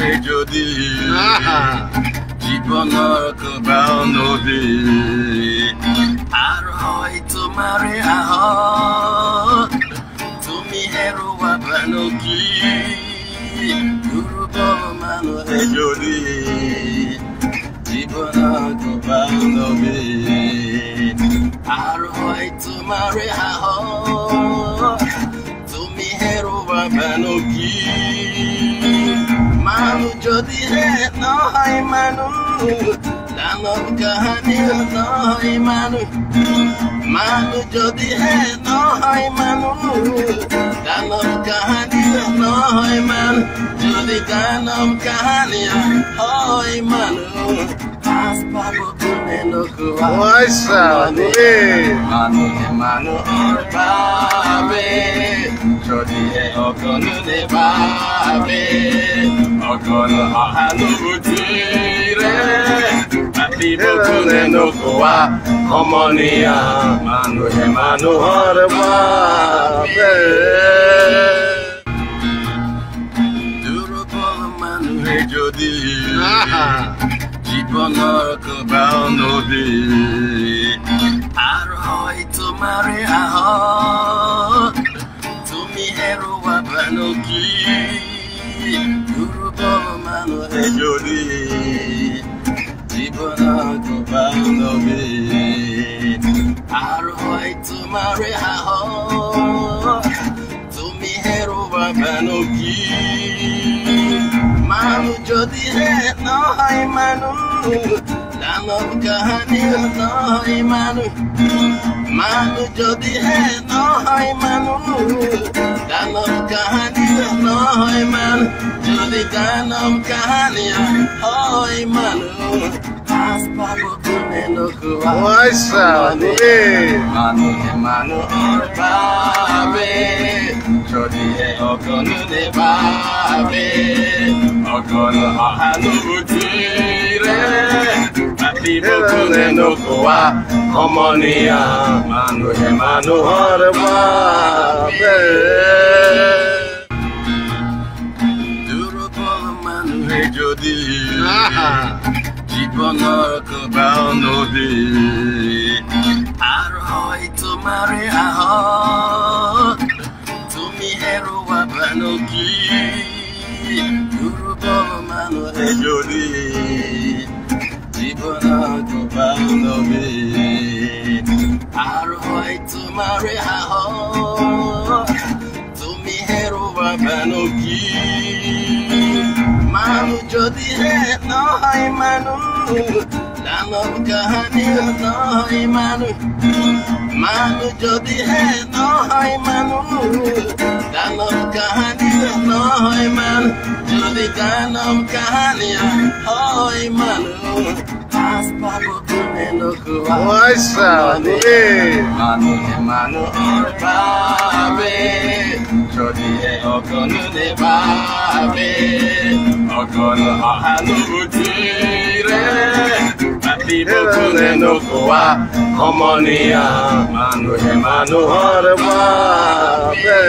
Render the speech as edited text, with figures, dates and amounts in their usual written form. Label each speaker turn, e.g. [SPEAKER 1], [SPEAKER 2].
[SPEAKER 1] মানুহে যদি জীৱনৰ কোবাও নদী আৰু হয় তোমাৰে আহত তুমি হেৰুৱাবানো কি দুৰ্বল মানুহে যদি জীৱনৰ কোবাও নদী আৰু হয় তোমাৰে আহত তুমি হেৰুৱাবানো কি মানুহ যদিহে নহয় মানুহ দানৱ কাহানী নহয় মানুহ যদিহে নহয় মানুহ দানৱ কাহানী নহয় মানুহ যদি দানৱ কাহানী হয় মানুহ পাছ পাব কোনে নোকোৱা মানুহে মানুহৰ বাবে যদিহে অকণো নেভাবে অকল সহানুভূতিৰে পাতিব কোনে নোকোৱা সমনীয়া মানুহে মানুহৰ বাবে দুৰ্বল মানুহে যদি জীৱনৰ কোবাও নদী আৰু হয় তোমাৰে আহত তুমি হেৰুৱাবানো কি দুৰ্বল মানুহে যদি জীৱনৰ কোবাও নদী আৰু হয় তোমাৰে আহত তুমি হেৰুৱাবানো কি মানুহ যদিহে নহয় মানুহ দানৱ কাহানী নহয় মানুহ যদিহে নহয় মানুহ দানৱ কাহানী নহয় মানুহ যদি দানৱ কাহানী হয় মানুহ পাছ পাব কোনে নোকোৱা মানুহে মানুহৰ বাবে যদিহে অকণো নেভাবে অকল সহানুভূতিৰে পাতিব কোনে নোকোৱা সমনীয়া মানুহে মানুহৰ বাবে দুৰ্বল মানুহে যদি জীৱনৰ কোবাও নদী আৰু হয় তোমাৰে আহত তুমি হেৰুৱাবানো কি দুৰ্বল মানুহে যদি জীৱনৰ কোবাও নদী আৰু হয় তোমাৰে আহত তুমি হেৰুৱাবানো কি মানুহ যদিহে নহয় মানুহ দানৱ কাহানী নহয় মানুহ যদিহে নহয় মানুহ দানৱ কাহানী নহয় মানুহ যদি দানৱ কাহানী হয় মানুহ পাছ পাব কোনে নোকোৱা মানুহে মানুহৰ বাবে যদিহে অকণো নেভাবে অকল সহানুভূতিৰে পাতিব কোনে নোকোৱা সমনীয়া মানুহে মানুহৰ বাবে